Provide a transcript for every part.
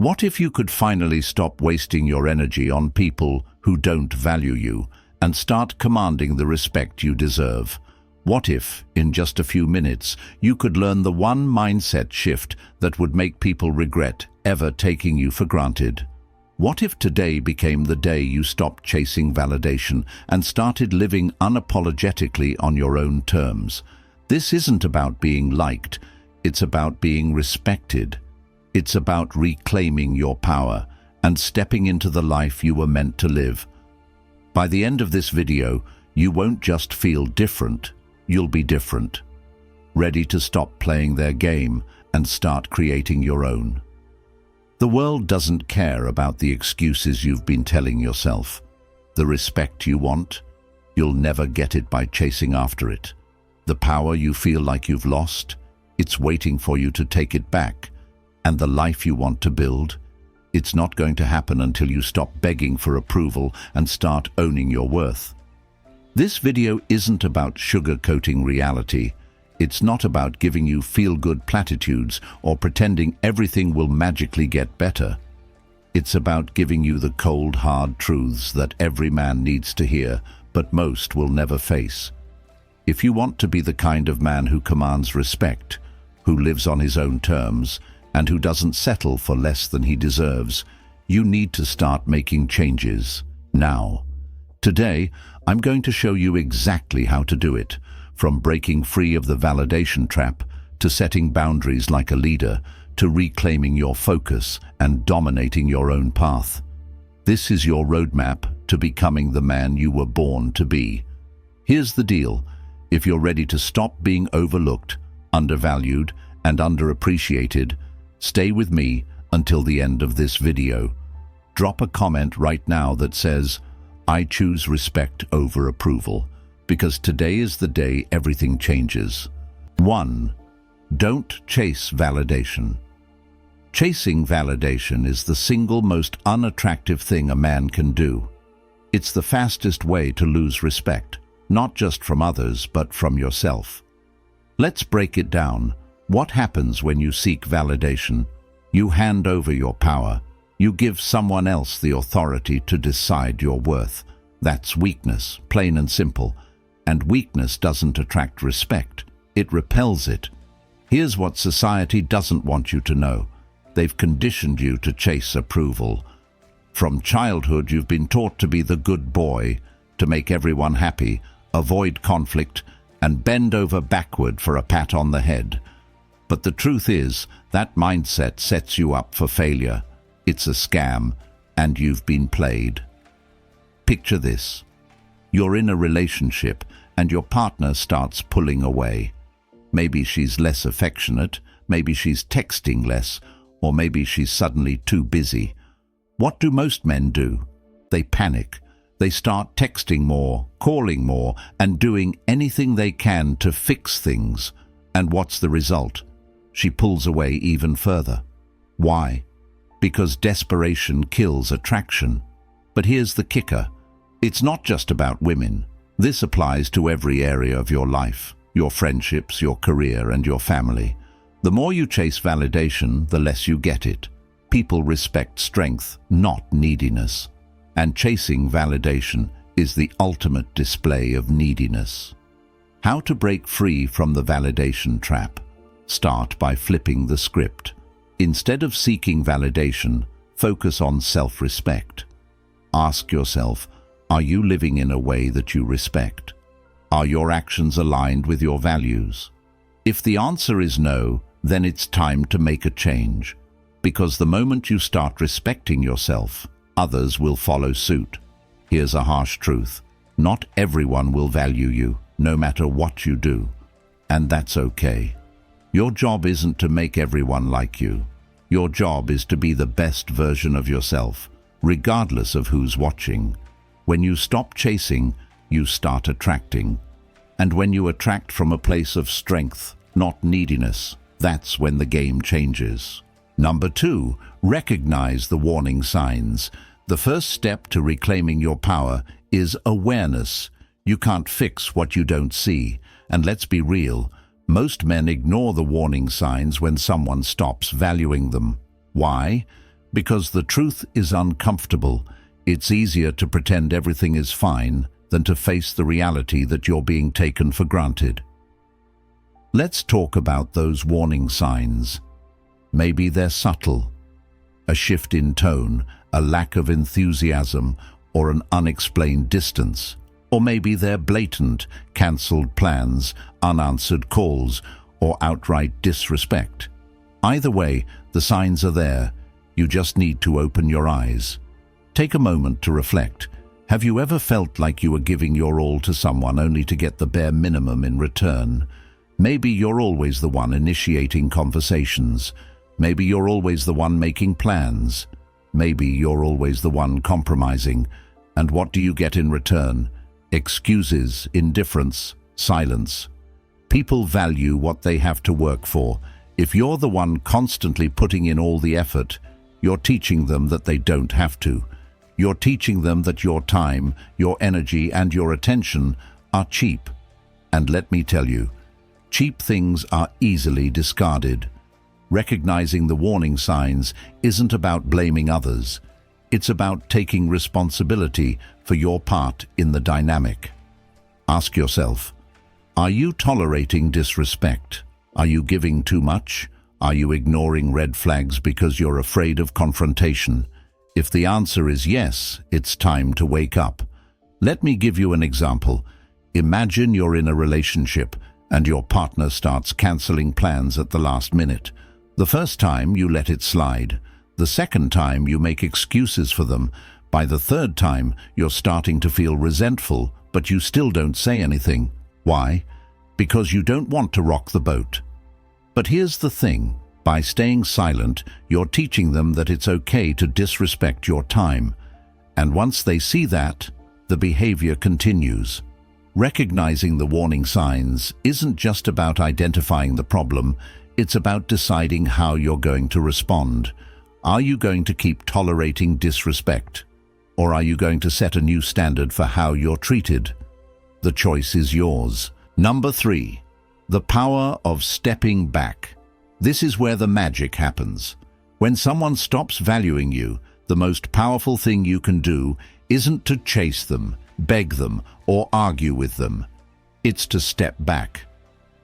What if you could finally stop wasting your energy on people who don't value you and start commanding the respect you deserve? What if, in just a few minutes, you could learn the one mindset shift that would make people regret ever taking you for granted? What if today became the day you stopped chasing validation and started living unapologetically on your own terms? This isn't about being liked, it's about being respected. It's about reclaiming your power and stepping into the life you were meant to live. By the end of this video, you won't just feel different, you'll be different. Ready to stop playing their game and start creating your own. The world doesn't care about the excuses you've been telling yourself. The respect you want, you'll never get it by chasing after it. The power you feel like you've lost, it's waiting for you to take it back. And the life you want to build, it's not going to happen until you stop begging for approval and start owning your worth. This video isn't about sugarcoating reality. It's not about giving you feel-good platitudes or pretending everything will magically get better. It's about giving you the cold, hard truths that every man needs to hear, but most will never face. If you want to be the kind of man who commands respect, who lives on his own terms, and who doesn't settle for less than he deserves, you need to start making changes now. Today, I'm going to show you exactly how to do it, from breaking free of the validation trap, to setting boundaries like a leader, to reclaiming your focus and dominating your own path. This is your roadmap to becoming the man you were born to be. Here's the deal. If you're ready to stop being overlooked, undervalued, and underappreciated, stay with me until the end of this video. Drop a comment right now that says, "I choose respect over approval," because today is the day everything changes. 1. Don't chase validation. Chasing validation is the single most unattractive thing a man can do. It's the fastest way to lose respect, not just from others, but from yourself. Let's break it down. What happens when you seek validation? You hand over your power. You give someone else the authority to decide your worth. That's weakness, plain and simple. And weakness doesn't attract respect. It repels it. Here's what society doesn't want you to know. They've conditioned you to chase approval. From childhood, you've been taught to be the good boy, to make everyone happy, avoid conflict, and bend over backward for a pat on the head. But the truth is, that mindset sets you up for failure. It's a scam, and you've been played. Picture this. You're in a relationship, and your partner starts pulling away. Maybe she's less affectionate, maybe she's texting less, or maybe she's suddenly too busy. What do most men do? They panic. They start texting more, calling more, and doing anything they can to fix things. And what's the result? She pulls away even further. Why? Because desperation kills attraction. But here's the kicker. It's not just about women. This applies to every area of your life, your friendships, your career, and your family. The more you chase validation, the less you get it. People respect strength, not neediness. And chasing validation is the ultimate display of neediness. How to break free from the validation trap? Start by flipping the script. Instead of seeking validation, focus on self-respect. Ask yourself, are you living in a way that you respect? Are your actions aligned with your values? If the answer is no, then it's time to make a change. Because the moment you start respecting yourself, others will follow suit. Here's a harsh truth. Not everyone will value you, no matter what you do. And that's okay. Your job isn't to make everyone like you. Your job is to be the best version of yourself, regardless of who's watching. When you stop chasing, you start attracting. And when you attract from a place of strength, not neediness, that's when the game changes. Number 2, recognize the warning signs. The first step to reclaiming your power is awareness. You can't fix what you don't see. And let's be real, most men ignore the warning signs when someone stops valuing them. Why? Because the truth is uncomfortable. It's easier to pretend everything is fine than to face the reality that you're being taken for granted. Let's talk about those warning signs. Maybe they're subtle. A shift in tone, a lack of enthusiasm, or an unexplained distance. Or maybe they're blatant, cancelled plans, unanswered calls, or outright disrespect. Either way, the signs are there. You just need to open your eyes. Take a moment to reflect. Have you ever felt like you were giving your all to someone only to get the bare minimum in return? Maybe you're always the one initiating conversations. Maybe you're always the one making plans. Maybe you're always the one compromising. And what do you get in return? Excuses, indifference, silence. People value what they have to work for. If you're the one constantly putting in all the effort, you're teaching them that they don't have to. You're teaching them that your time, your energy, and your attention are cheap. And let me tell you, cheap things are easily discarded. Recognizing the warning signs isn't about blaming others. It's about taking responsibility for your part in the dynamic. Ask yourself, are you tolerating disrespect? Are you giving too much? Are you ignoring red flags because you're afraid of confrontation? If the answer is yes, it's time to wake up. Let me give you an example. Imagine you're in a relationship and your partner starts canceling plans at the last minute. The first time you let it slide. The second time you make excuses for them. By the third time you're starting to feel resentful, but you still don't say anything. Why? Because you don't want to rock the boat. But here's the thing. By staying silent, you're teaching them that it's okay to disrespect your time. And once they see that, the behavior continues. Recognizing the warning signs isn't just about identifying the problem, it's about deciding how you're going to respond. Are you going to keep tolerating disrespect? Or are you going to set a new standard for how you're treated? The choice is yours. Number 3. The power of stepping back. This is where the magic happens. When someone stops valuing you, the most powerful thing you can do isn't to chase them, beg them, or argue with them. It's to step back.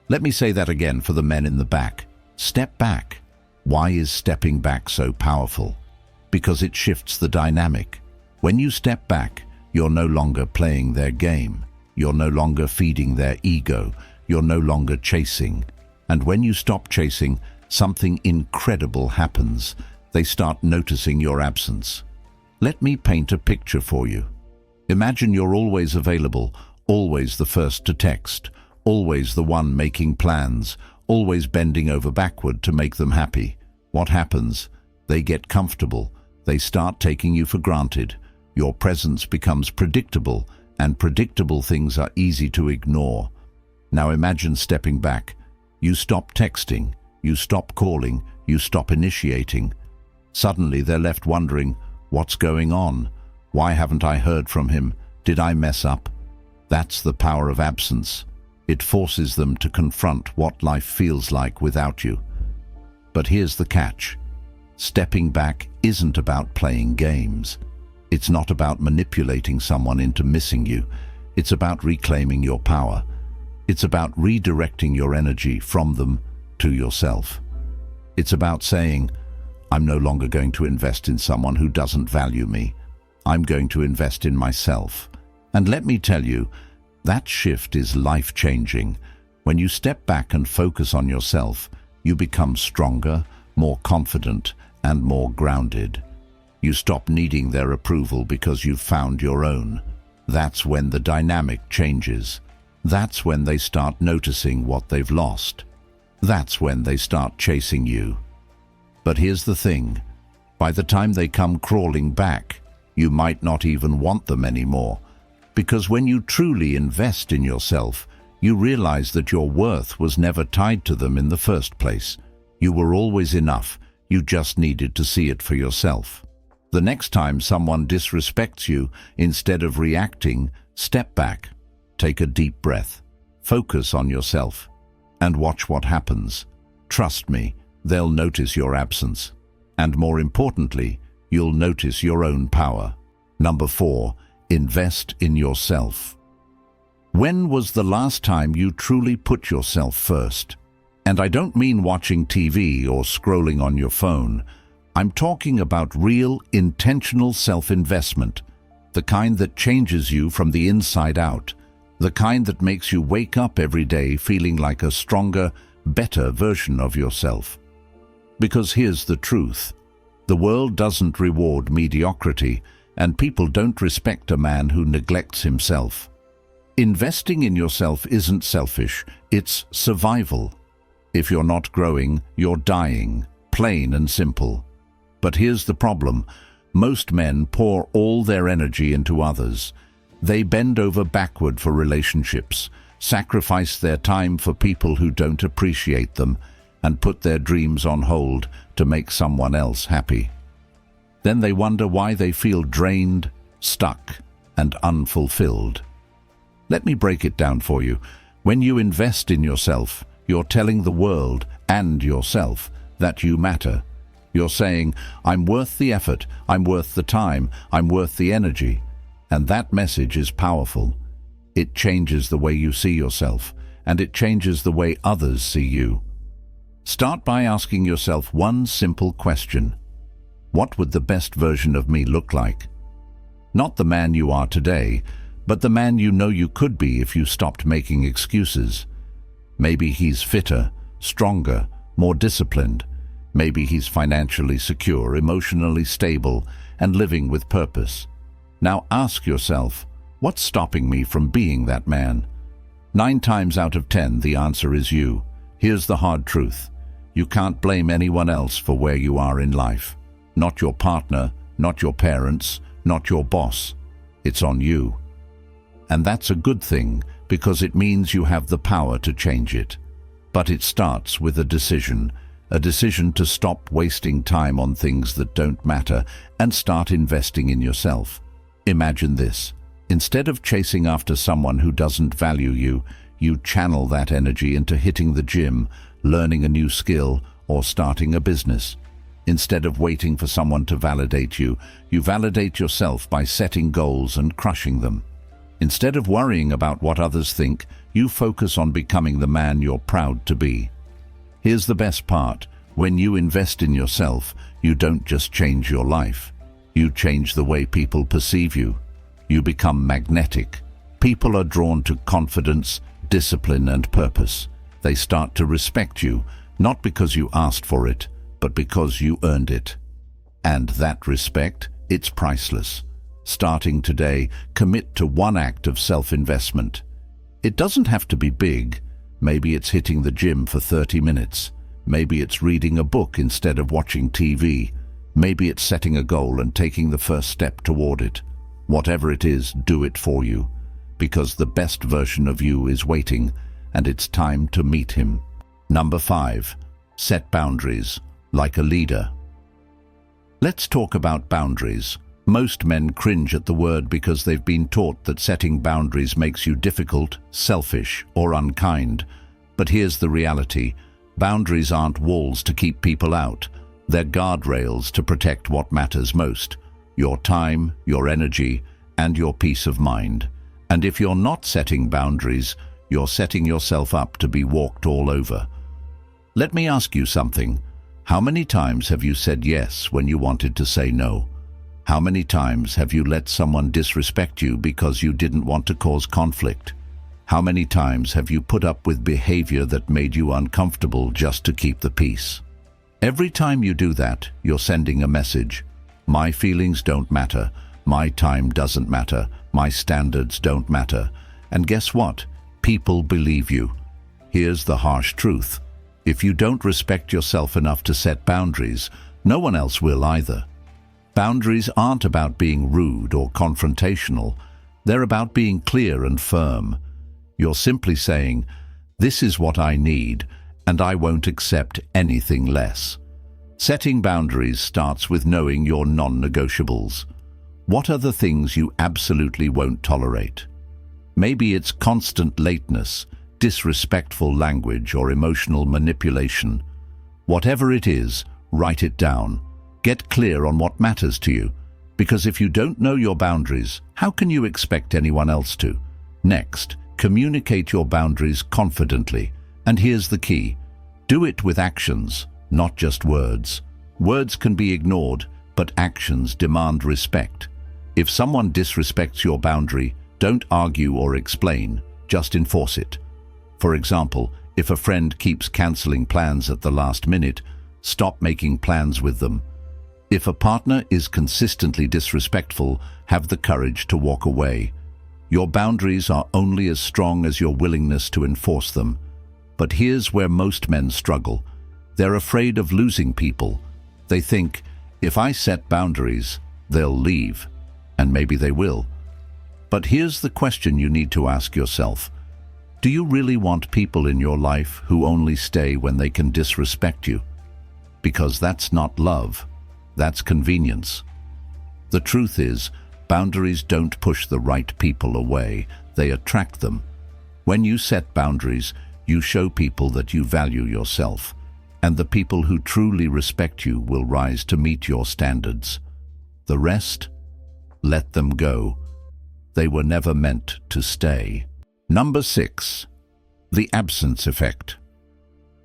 Let me say that again for the men in the back. Step back. Why is stepping back so powerful? Because it shifts the dynamic. When you step back, you're no longer playing their game. You're no longer feeding their ego. You're no longer chasing. And when you stop chasing, something incredible happens. They start noticing your absence. Let me paint a picture for you. Imagine you're always available, always the first to text, always the one making plans, always bending over backward to make them happy. What happens? They get comfortable. They start taking you for granted. Your presence becomes predictable, and predictable things are easy to ignore. Now imagine stepping back. You stop texting, you stop calling, you stop initiating. Suddenly they're left wondering, what's going on? Why haven't I heard from him? Did I mess up? That's the power of absence. It forces them to confront what life feels like without you. But here's the catch. Stepping back isn't about playing games. It's not about manipulating someone into missing you. It's about reclaiming your power. It's about redirecting your energy from them to yourself. It's about saying, I'm no longer going to invest in someone who doesn't value me. I'm going to invest in myself. And let me tell you, that shift is life-changing. When you step back and focus on yourself, you become stronger, more confident, and more grounded. You stop needing their approval because you've found your own. That's when the dynamic changes. That's when they start noticing what they've lost. That's when they start chasing you. But here's the thing. By the time they come crawling back, you might not even want them anymore. Because when you truly invest in yourself, you realize that your worth was never tied to them in the first place. You were always enough. You just needed to see it for yourself. The next time someone disrespects you, instead of reacting, step back. Take a deep breath. Focus on yourself. And watch what happens. Trust me, they'll notice your absence. And more importantly, you'll notice your own power. Number 4, invest in yourself. When was the last time you truly put yourself first? And I don't mean watching TV or scrolling on your phone. I'm talking about real, intentional self-investment, the kind that changes you from the inside out, the kind that makes you wake up every day feeling like a stronger, better version of yourself. Because here's the truth. The world doesn't reward mediocrity, and people don't respect a man who neglects himself. Investing in yourself isn't selfish, it's survival. If you're not growing, you're dying, plain and simple. But here's the problem. Most men pour all their energy into others. They bend over backward for relationships, sacrifice their time for people who don't appreciate them, and put their dreams on hold to make someone else happy. Then they wonder why they feel drained, stuck, and unfulfilled. Let me break it down for you. When you invest in yourself, you're telling the world and yourself that you matter. You're saying, I'm worth the effort, I'm worth the time, I'm worth the energy. And that message is powerful. It changes the way you see yourself, and it changes the way others see you. Start by asking yourself one simple question. What would the best version of me look like? Not the man you are today, but the man you know you could be if you stopped making excuses. Maybe he's fitter, stronger, more disciplined. Maybe he's financially secure, emotionally stable, and living with purpose. Now ask yourself, what's stopping me from being that man? 9 times out of 10, the answer is you. Here's the hard truth. You can't blame anyone else for where you are in life. Not your partner, not your parents, not your boss. It's on you. And that's a good thing, because it means you have the power to change it. But it starts with a decision to stop wasting time on things that don't matter and start investing in yourself. Imagine this. Instead of chasing after someone who doesn't value you, you channel that energy into hitting the gym, learning a new skill, or starting a business. Instead of waiting for someone to validate you, you validate yourself by setting goals and crushing them. Instead of worrying about what others think, you focus on becoming the man you're proud to be. Here's the best part. When you invest in yourself, you don't just change your life. You change the way people perceive you. You become magnetic. People are drawn to confidence, discipline, and purpose. They start to respect you, not because you asked for it, but because you earned it. And that respect, it's priceless. Starting today, commit to one act of self-investment. It doesn't have to be big. Maybe it's hitting the gym for 30 minutes. Maybe it's reading a book instead of watching TV. Maybe it's setting a goal and taking the first step toward it. Whatever it is, do it for you. Because the best version of you is waiting, and it's time to meet him. Number 5. Set boundaries, like a leader. Let's talk about boundaries. Most men cringe at the word because they've been taught that setting boundaries makes you difficult, selfish, or unkind. But here's the reality. Boundaries aren't walls to keep people out. They're guardrails to protect what matters most: your time, your energy, and your peace of mind. And if you're not setting boundaries, you're setting yourself up to be walked all over. Let me ask you something. How many times have you said yes when you wanted to say no? How many times have you let someone disrespect you because you didn't want to cause conflict? How many times have you put up with behavior that made you uncomfortable just to keep the peace? Every time you do that, you're sending a message. My feelings don't matter. My time doesn't matter. My standards don't matter. And guess what? People believe you. Here's the harsh truth. If you don't respect yourself enough to set boundaries, no one else will either. Boundaries aren't about being rude or confrontational. They're about being clear and firm. You're simply saying, this is what I need, and I won't accept anything less. Setting boundaries starts with knowing your non-negotiables. What are the things you absolutely won't tolerate? Maybe it's constant lateness, disrespectful language, or emotional manipulation. Whatever it is, write it down. Get clear on what matters to you, because if you don't know your boundaries, how can you expect anyone else to? Next, communicate your boundaries confidently. And here's the key. Do it with actions, not just words. Words can be ignored, but actions demand respect. If someone disrespects your boundary, don't argue or explain, just enforce it. For example, if a friend keeps canceling plans at the last minute, stop making plans with them. If a partner is consistently disrespectful, have the courage to walk away. Your boundaries are only as strong as your willingness to enforce them. But here's where most men struggle. They're afraid of losing people. They think, if I set boundaries, they'll leave. And maybe they will. But here's the question you need to ask yourself. Do you really want people in your life who only stay when they can disrespect you? Because that's not love. That's convenience. The truth is, boundaries don't push the right people away, they attract them. When you set boundaries, you show people that you value yourself, and the people who truly respect you will rise to meet your standards. The rest? Let them go. They were never meant to stay. Number 6. The absence effect.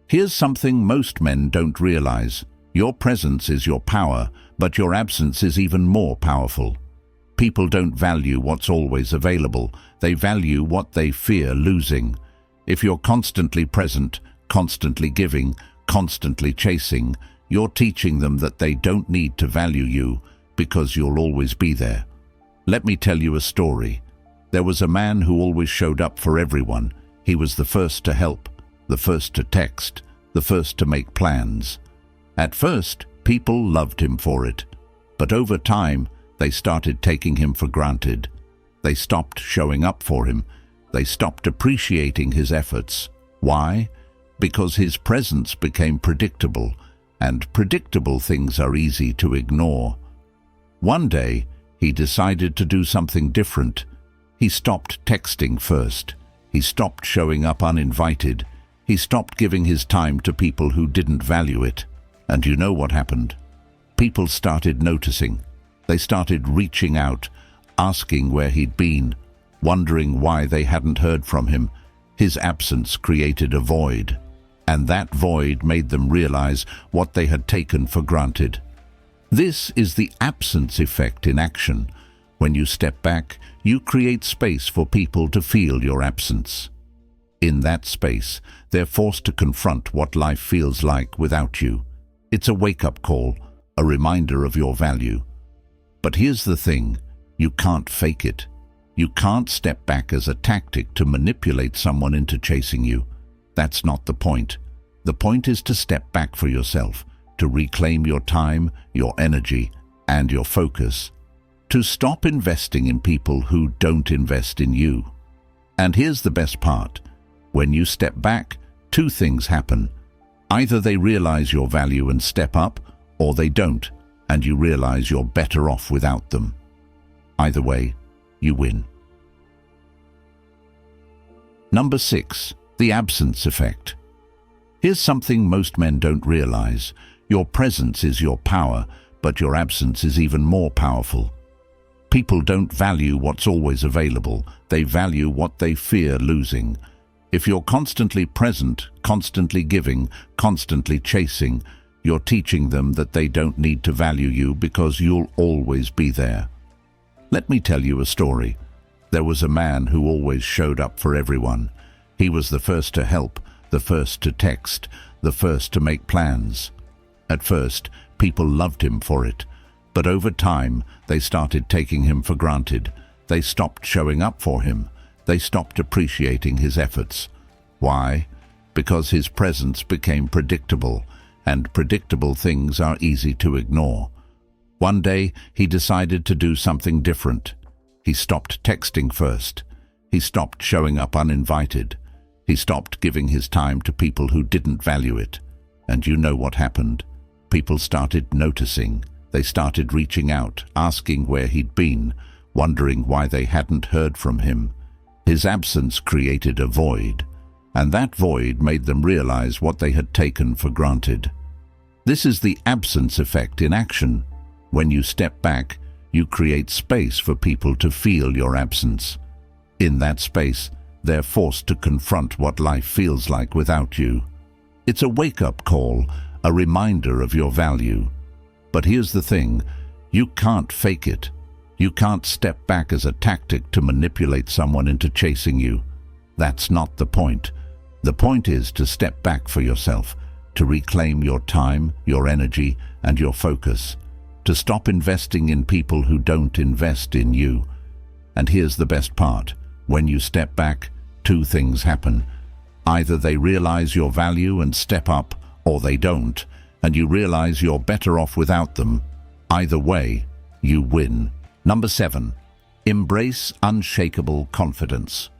Here's something most men don't realize. Your presence is your power, but your absence is even more powerful. People don't value what's always available. They value what they fear losing. If you're constantly present, constantly giving, constantly chasing, you're teaching them that they don't need to value you because you'll always be there. Let me tell you a story. There was a man who always showed up for everyone. He was the first to help, the first to text, the first to make plans. At first, people loved him for it. But over time, they started taking him for granted. They stopped showing up for him. They stopped appreciating his efforts. Why? Because his presence became predictable, and predictable things are easy to ignore. One day, he decided to do something different. He stopped texting first. He stopped showing up uninvited. He stopped giving his time to people who didn't value it. And you know what happened? People started noticing. They started reaching out, asking where he'd been, wondering why they hadn't heard from him. His absence created a void, and that void made them realize what they had taken for granted. This is the absence effect in action. When you step back, you create space for people to feel your absence. In that space, they're forced to confront what life feels like without you. It's a wake-up call, a reminder of your value. But here's the thing, you can't fake it. You can't step back as a tactic to manipulate someone into chasing you. That's not the point. The point is to step back for yourself, to reclaim your time, your energy, and your focus. To stop investing in people who don't invest in you. And here's the best part. When you step back, two things happen. Either they realize your value and step up, or they don't, and you realize you're better off without them. Either way, you win. Number 6. The absence effect. Here's something most men don't realize. Your presence is your power, but your absence is even more powerful. People don't value what's always available. They value what they fear losing. If you're constantly present, constantly giving, constantly chasing, you're teaching them that they don't need to value you because you'll always be there. Let me tell you a story. There was a man who always showed up for everyone. He was the first to help, the first to text, the first to make plans. At first, people loved him for it. But over time, they started taking him for granted. They stopped showing up for him. They stopped appreciating his efforts. Why? Because his presence became predictable, and predictable things are easy to ignore. One day, he decided to do something different. He stopped texting first. He stopped showing up uninvited. He stopped giving his time to people who didn't value it. And you know what happened? People started noticing. They started reaching out, asking where he'd been, wondering why they hadn't heard from him. His absence created a void, and that void made them realize what they had taken for granted. This is the absence effect in action. When you step back, you create space for people to feel your absence. In that space, they're forced to confront what life feels like without you. It's a wake-up call, a reminder of your value. But here's the thing, you can't fake it. You can't step back as a tactic to manipulate someone into chasing you. That's not the point. The point is to step back for yourself, to reclaim your time, your energy, and your focus, to stop investing in people who don't invest in you. And here's the best part. When you step back, two things happen. Either they realize your value and step up, or they don't, and you realize you're better off without them. Either way, you win. Number 7. Embrace unshakable confidence.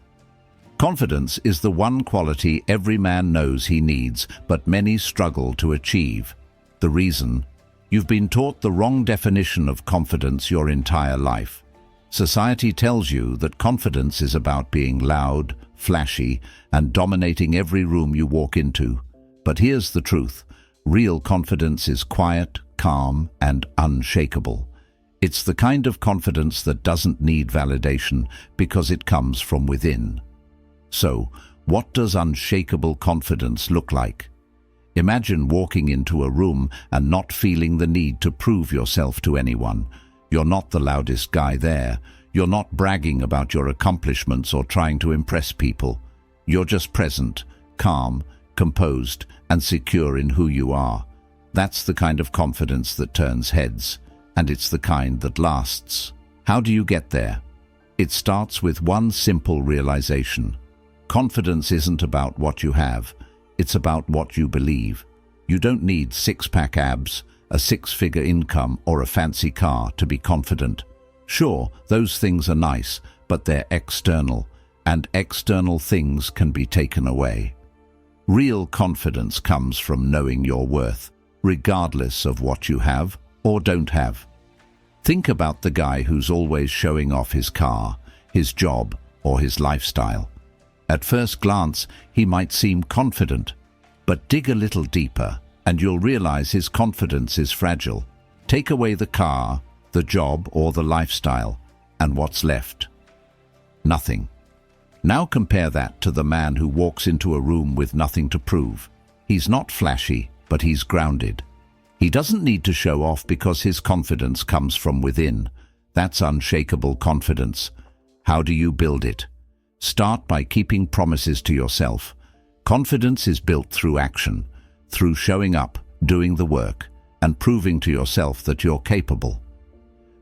Confidence is the one quality every man knows he needs, but many struggle to achieve. The reason? You've been taught the wrong definition of confidence your entire life. Society tells you that confidence is about being loud, flashy, and dominating every room you walk into. But here's the truth. Real confidence is quiet, calm, and unshakable. It's the kind of confidence that doesn't need validation because it comes from within. So, what does unshakable confidence look like? Imagine walking into a room and not feeling the need to prove yourself to anyone. You're not the loudest guy there. You're not bragging about your accomplishments or trying to impress people. You're just present, calm, composed, and secure in who you are. That's the kind of confidence that turns heads, and it's the kind that lasts. How do you get there? It starts with one simple realization. Confidence isn't about what you have, it's about what you believe. You don't need six-pack abs, a six-figure income, or a fancy car to be confident. Sure, those things are nice, but they're external, and external things can be taken away. Real confidence comes from knowing your worth, regardless of what you have or don't have. Think about the guy who's always showing off his car, his job, or his lifestyle. At first glance, he might seem confident, but dig a little deeper and you'll realize his confidence is fragile. Take away the car, the job, or the lifestyle, and what's left? Nothing. Now compare that to the man who walks into a room with nothing to prove. He's not flashy, but he's grounded. He doesn't need to show off because his confidence comes from within. That's unshakable confidence. How do you build it? Start by keeping promises to yourself. Confidence is built through action, through showing up, doing the work, and proving to yourself that you're capable.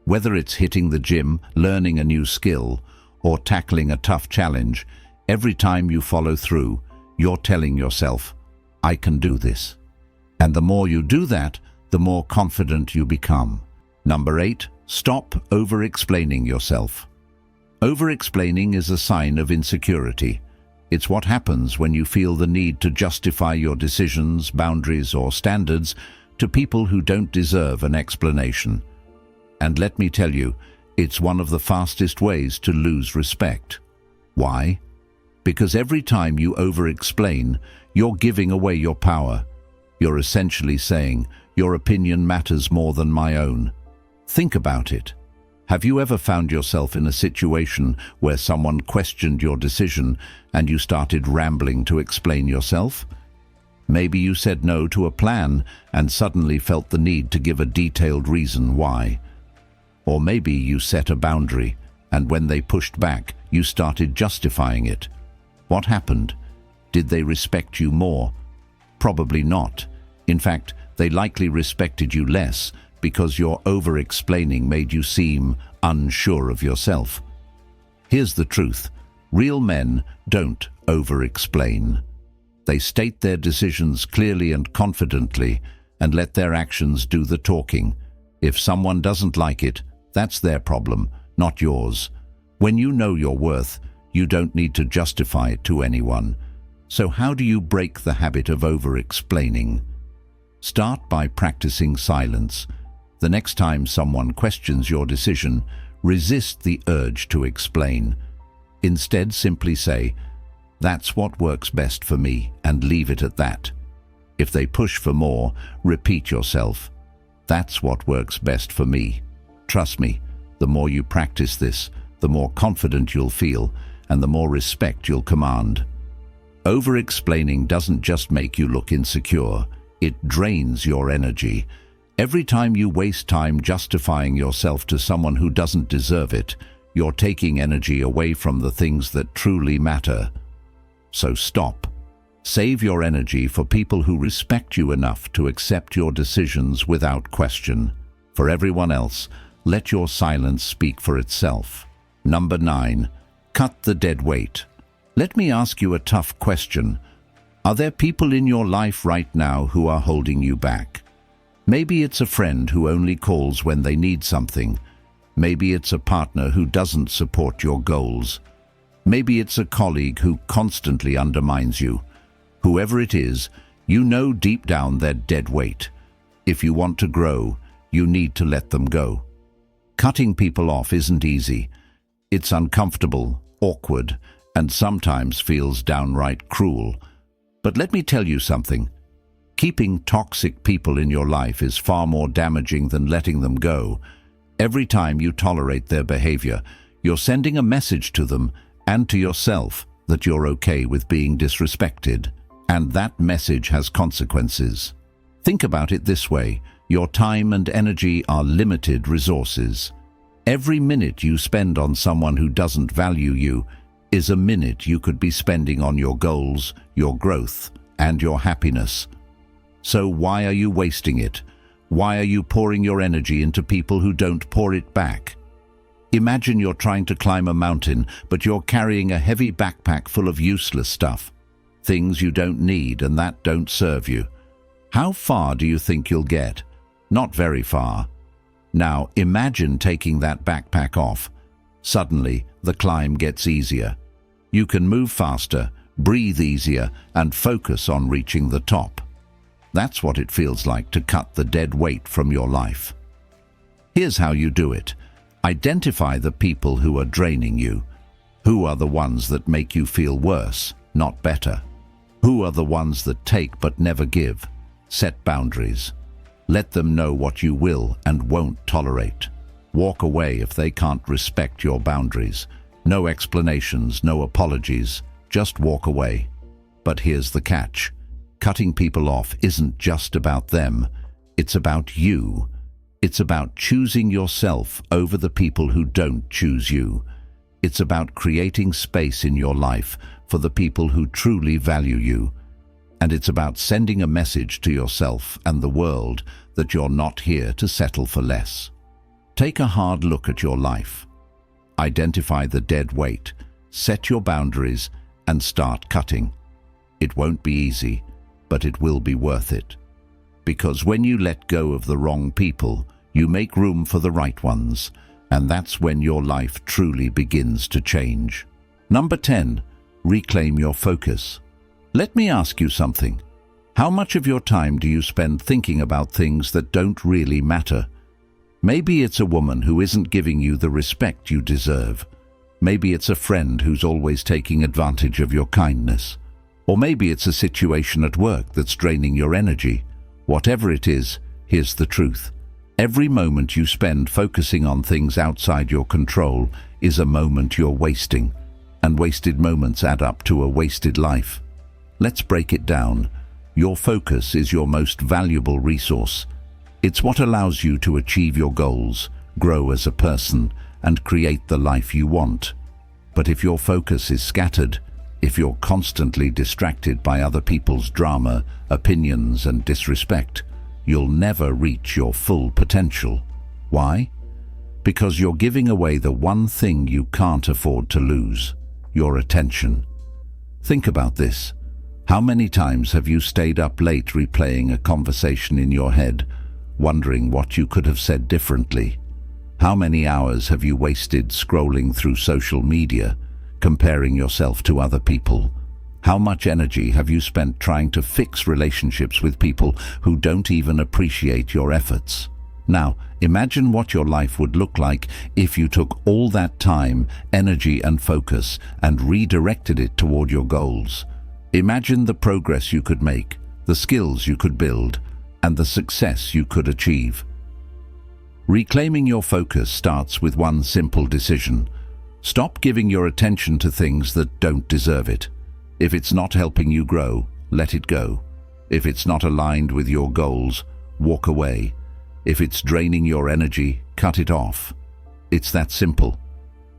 Whether it's hitting the gym, learning a new skill, or tackling a tough challenge, every time you follow through, you're telling yourself, I can do this. And the more you do that, the more confident you become. Number 8, stop over-explaining yourself. Over-explaining is a sign of insecurity. It's what happens when you feel the need to justify your decisions, boundaries, or standards to people who don't deserve an explanation. And let me tell you, it's one of the fastest ways to lose respect. Why? Because every time you over-explain, you're giving away your power. You're essentially saying, your opinion matters more than my own. Think about it. Have you ever found yourself in a situation where someone questioned your decision and you started rambling to explain yourself? Maybe you said no to a plan and suddenly felt the need to give a detailed reason why. Or maybe you set a boundary and when they pushed back, you started justifying it. What happened? Did they respect you more? Probably not. In fact, they likely respected you less because your over-explaining made you seem unsure of yourself. Here's the truth. Real men don't over-explain. They state their decisions clearly and confidently and let their actions do the talking. If someone doesn't like it, that's their problem, not yours. When you know your worth, you don't need to justify it to anyone. So how do you break the habit of over-explaining? Start by practicing silence. The next time someone questions your decision, resist the urge to explain. Instead, simply say, "That's what works best for me," and leave it at that. If they push for more, repeat yourself, "That's what works best for me." Trust me, the more you practice this, the more confident you'll feel and the more respect you'll command. Over-explaining doesn't just make you look insecure, it drains your energy. Every time you waste time justifying yourself to someone who doesn't deserve it, you're taking energy away from the things that truly matter. So stop. Save your energy for people who respect you enough to accept your decisions without question. For everyone else, let your silence speak for itself. Number 9. Cut the dead weight. Let me ask you a tough question. Are there people in your life right now who are holding you back? Maybe it's a friend who only calls when they need something. Maybe it's a partner who doesn't support your goals. Maybe it's a colleague who constantly undermines you. Whoever it is, you know deep down they're dead weight. If you want to grow, you need to let them go. Cutting people off isn't easy. It's uncomfortable, awkward, and sometimes feels downright cruel. But let me tell you something. Keeping toxic people in your life is far more damaging than letting them go. Every time you tolerate their behavior, you're sending a message to them and to yourself that you're okay with being disrespected. And that message has consequences. Think about it this way. Your time and energy are limited resources. Every minute you spend on someone who doesn't value you is a minute you could be spending on your goals, your growth, and your happiness. So why are you wasting it? Why are you pouring your energy into people who don't pour it back? Imagine you're trying to climb a mountain, but you're carrying a heavy backpack full of useless stuff. Things you don't need and that don't serve you. How far do you think you'll get? Not very far. Now imagine taking that backpack off. Suddenly, the climb gets easier. You can move faster, breathe easier, and focus on reaching the top. That's what it feels like to cut the dead weight from your life. Here's how you do it. Identify the people who are draining you. Who are the ones that make you feel worse, not better? Who are the ones that take but never give? Set boundaries. Let them know what you will and won't tolerate. Walk away if they can't respect your boundaries. No explanations, no apologies. Just walk away. But here's the catch. Cutting people off isn't just about them. It's about you. It's about choosing yourself over the people who don't choose you. It's about creating space in your life for the people who truly value you. And it's about sending a message to yourself and the world that you're not here to settle for less. Take a hard look at your life. Identify the dead weight, set your boundaries, and start cutting. It won't be easy, but it will be worth it. Because when you let go of the wrong people, you make room for the right ones, and that's when your life truly begins to change. Number 10. Reclaim your focus. Let me ask you something. How much of your time do you spend thinking about things that don't really matter? Maybe it's a woman who isn't giving you the respect you deserve. Maybe it's a friend who's always taking advantage of your kindness. Or maybe it's a situation at work that's draining your energy. Whatever it is, here's the truth. Every moment you spend focusing on things outside your control is a moment you're wasting. And wasted moments add up to a wasted life. Let's break it down. Your focus is your most valuable resource. It's what allows you to achieve your goals, grow as a person, and create the life you want. But if your focus is scattered, if you're constantly distracted by other people's drama, opinions, and disrespect, you'll never reach your full potential. Why? Because you're giving away the one thing you can't afford to lose, your attention. Think about this. How many times have you stayed up late replaying a conversation in your head, wondering what you could have said differently? How many hours have you wasted scrolling through social media, comparing yourself to other people? How much energy have you spent trying to fix relationships with people who don't even appreciate your efforts? Now, imagine what your life would look like if you took all that time, energy, and focus and redirected it toward your goals. Imagine the progress you could make, the skills you could build, and the success you could achieve. Reclaiming your focus starts with one simple decision. Stop giving your attention to things that don't deserve it. If it's not helping you grow, let it go. If it's not aligned with your goals, walk away. If it's draining your energy, cut it off. It's that simple.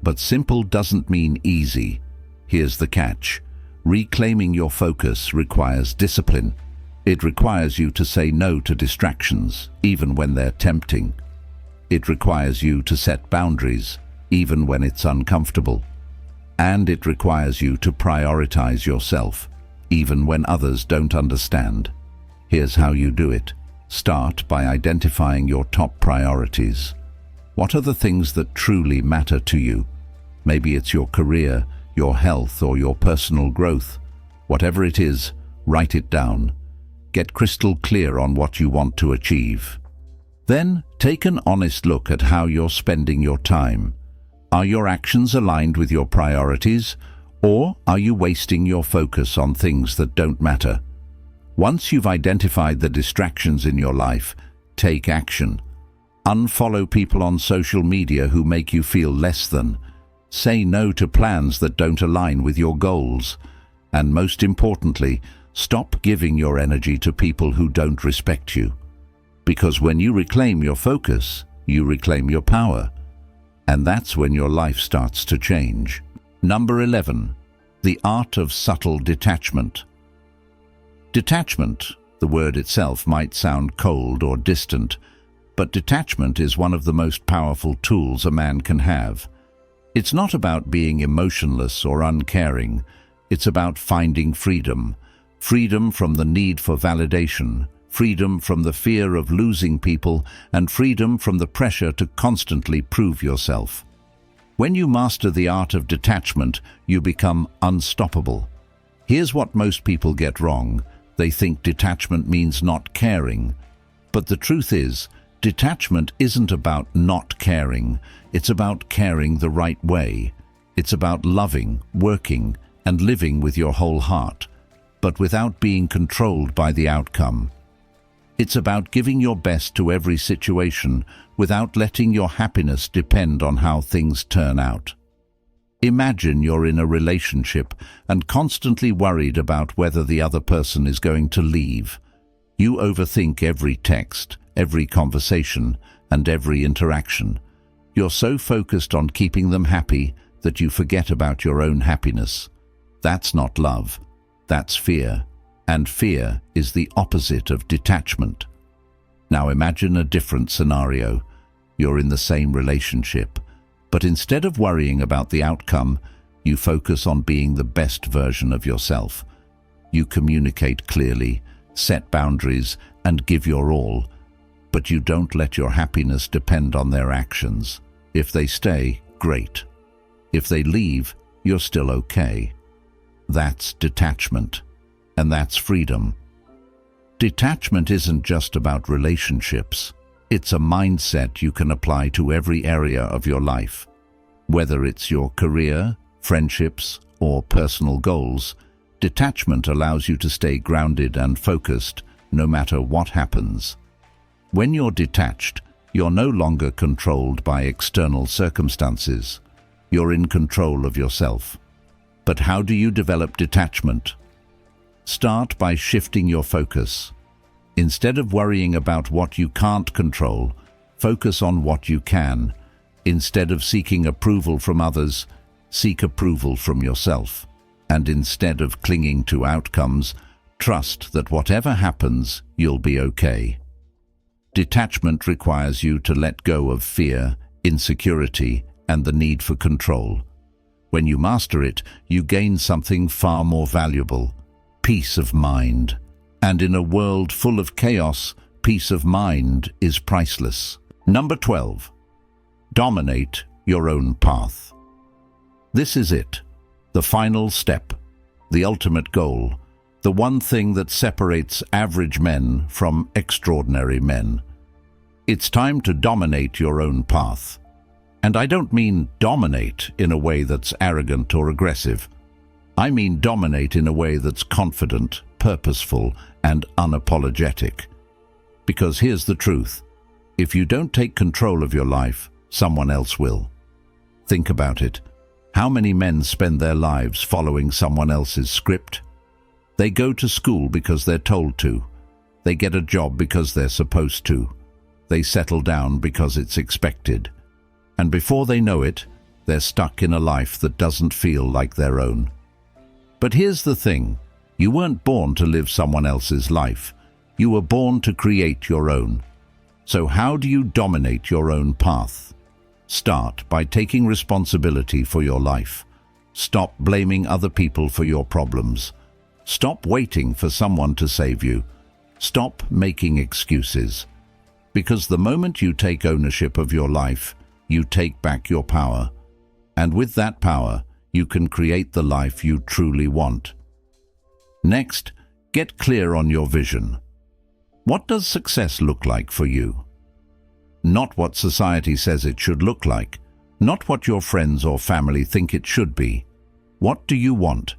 But simple doesn't mean easy. Here's the catch. Reclaiming your focus requires discipline. It requires you to say no to distractions, even when they're tempting. It requires you to set boundaries, even when it's uncomfortable. And it requires you to prioritize yourself, even when others don't understand. Here's how you do it. Start by identifying your top priorities. What are the things that truly matter to you? Maybe it's your career, your health, or your personal growth. Whatever it is, write it down. Get crystal clear on what you want to achieve. Then, take an honest look at how you're spending your time. Are your actions aligned with your priorities, or are you wasting your focus on things that don't matter? Once you've identified the distractions in your life, take action. Unfollow people on social media who make you feel less than. Say no to plans that don't align with your goals. And most importantly, stop giving your energy to people who don't respect you. Because when you reclaim your focus, you reclaim your power. And that's when your life starts to change. Number 11. The Art of Subtle Detachment. Detachment, the word itself might sound cold or distant, but detachment is one of the most powerful tools a man can have. It's not about being emotionless or uncaring. It's about finding freedom. Freedom from the need for validation, freedom from the fear of losing people, and freedom from the pressure to constantly prove yourself. When you master the art of detachment, you become unstoppable. Here's what most people get wrong. They think detachment means not caring. But the truth is, detachment isn't about not caring. It's about caring the right way. It's about loving, working, and living with your whole heart, but without being controlled by the outcome. It's about giving your best to every situation without letting your happiness depend on how things turn out. Imagine you're in a relationship and constantly worried about whether the other person is going to leave. You overthink every text, every conversation, and every interaction. You're so focused on keeping them happy that you forget about your own happiness. That's not love. That's fear. And fear is the opposite of detachment. Now imagine a different scenario. You're in the same relationship, but instead of worrying about the outcome, you focus on being the best version of yourself. You communicate clearly, set boundaries, and give your all, but you don't let your happiness depend on their actions. If they stay, great. If they leave, you're still okay. That's detachment. And that's freedom. Detachment isn't just about relationships. It's a mindset you can apply to every area of your life. Whether it's your career, friendships, or personal goals, detachment allows you to stay grounded and focused no matter what happens. When you're detached, you're no longer controlled by external circumstances. You're in control of yourself. But how do you develop detachment? Start by shifting your focus. Instead of worrying about what you can't control, focus on what you can. Instead of seeking approval from others, seek approval from yourself. And instead of clinging to outcomes, trust that whatever happens, you'll be okay. Detachment requires you to let go of fear, insecurity, and the need for control. When you master it, you gain something far more valuable: peace of mind. And in a world full of chaos, peace of mind is priceless. Number 12. Dominate your own path. This is it, the final step, the ultimate goal, the one thing that separates average men from extraordinary men. It's time to dominate your own path. And I don't mean dominate in a way that's arrogant or aggressive. I mean dominate in a way that's confident, purposeful and unapologetic. Because here's the truth. If you don't take control of your life, someone else will. Think about it. How many men spend their lives following someone else's script? They go to school because they're told to. They get a job because they're supposed to. They settle down because it's expected. And before they know it, they're stuck in a life that doesn't feel like their own. But here's the thing. You weren't born to live someone else's life. You were born to create your own. So how do you dominate your own path? Start by taking responsibility for your life. Stop blaming other people for your problems. Stop waiting for someone to save you. Stop making excuses. Because the moment you take ownership of your life, you take back your power. And with that power, you can create the life you truly want. Next, get clear on your vision. What does success look like for you? Not what society says it should look like. Not what your friends or family think it should be. What do you want?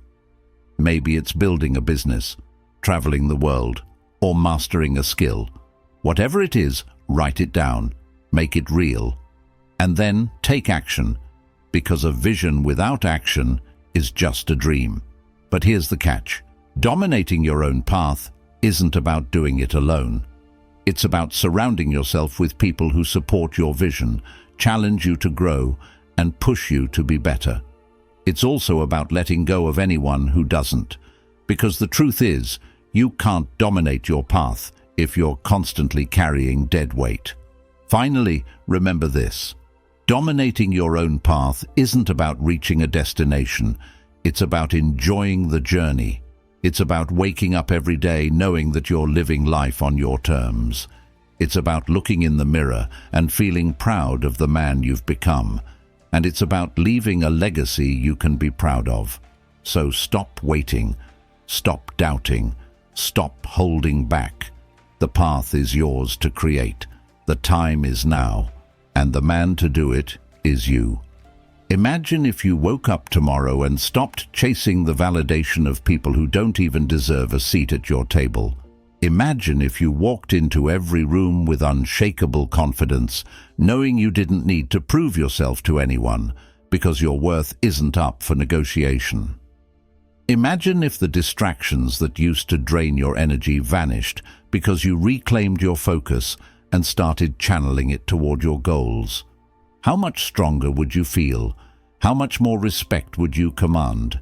Maybe it's building a business, traveling the world, or mastering a skill. Whatever it is, write it down, make it real, and then take action, because a vision without action is just a dream. But here's the catch. Dominating your own path isn't about doing it alone. It's about surrounding yourself with people who support your vision, challenge you to grow, and push you to be better. It's also about letting go of anyone who doesn't, because the truth is, you can't dominate your path if you're constantly carrying dead weight. Finally, remember this. Dominating your own path isn't about reaching a destination. It's about enjoying the journey. It's about waking up every day knowing that you're living life on your terms. It's about looking in the mirror and feeling proud of the man you've become. And it's about leaving a legacy you can be proud of. So stop waiting, stop doubting, stop holding back. The path is yours to create. The time is now, and the man to do it is you. Imagine if you woke up tomorrow and stopped chasing the validation of people who don't even deserve a seat at your table. Imagine if you walked into every room with unshakable confidence, knowing you didn't need to prove yourself to anyone, because your worth isn't up for negotiation. Imagine if the distractions that used to drain your energy vanished because you reclaimed your focus and started channeling it toward your goals. How much stronger would you feel? How much more respect would you command?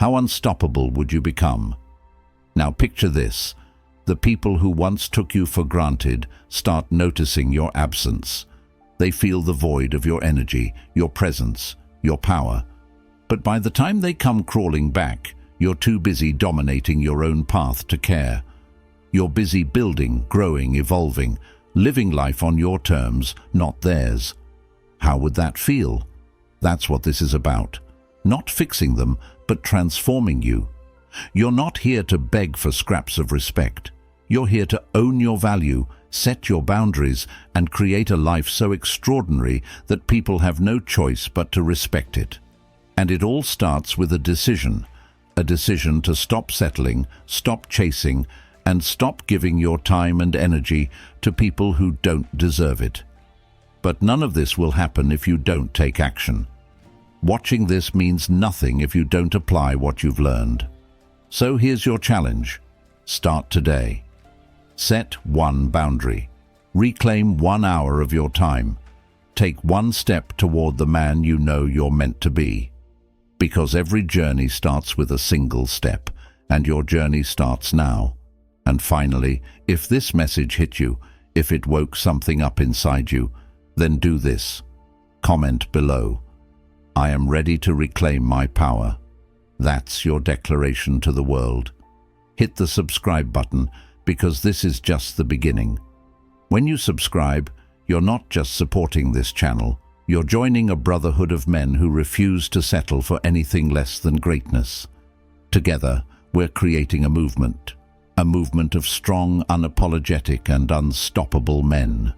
How unstoppable would you become? Now picture this. The people who once took you for granted start noticing your absence. They feel the void of your energy, your presence, your power. But by the time they come crawling back, you're too busy dominating your own path to care. You're busy building, growing, evolving, living life on your terms, not theirs. How would that feel? That's what this is about. Not fixing them, but transforming you. You're not here to beg for scraps of respect. You're here to own your value, set your boundaries, and create a life so extraordinary that people have no choice but to respect it. And it all starts with a decision to stop settling, stop chasing, and stop giving your time and energy to people who don't deserve it. But none of this will happen if you don't take action. Watching this means nothing if you don't apply what you've learned. So here's your challenge. Start today. Set one boundary. Reclaim 1 hour of your time. Take one step toward the man you know you're meant to be. Because every journey starts with a single step, and your journey starts now. And finally, if this message hit you, if it woke something up inside you, then do this. Comment below. I am ready to reclaim my power. That's your declaration to the world. Hit the subscribe button, because this is just the beginning. When you subscribe, you're not just supporting this channel, you're joining a brotherhood of men who refuse to settle for anything less than greatness. Together, we're creating a movement of strong, unapologetic, and unstoppable men.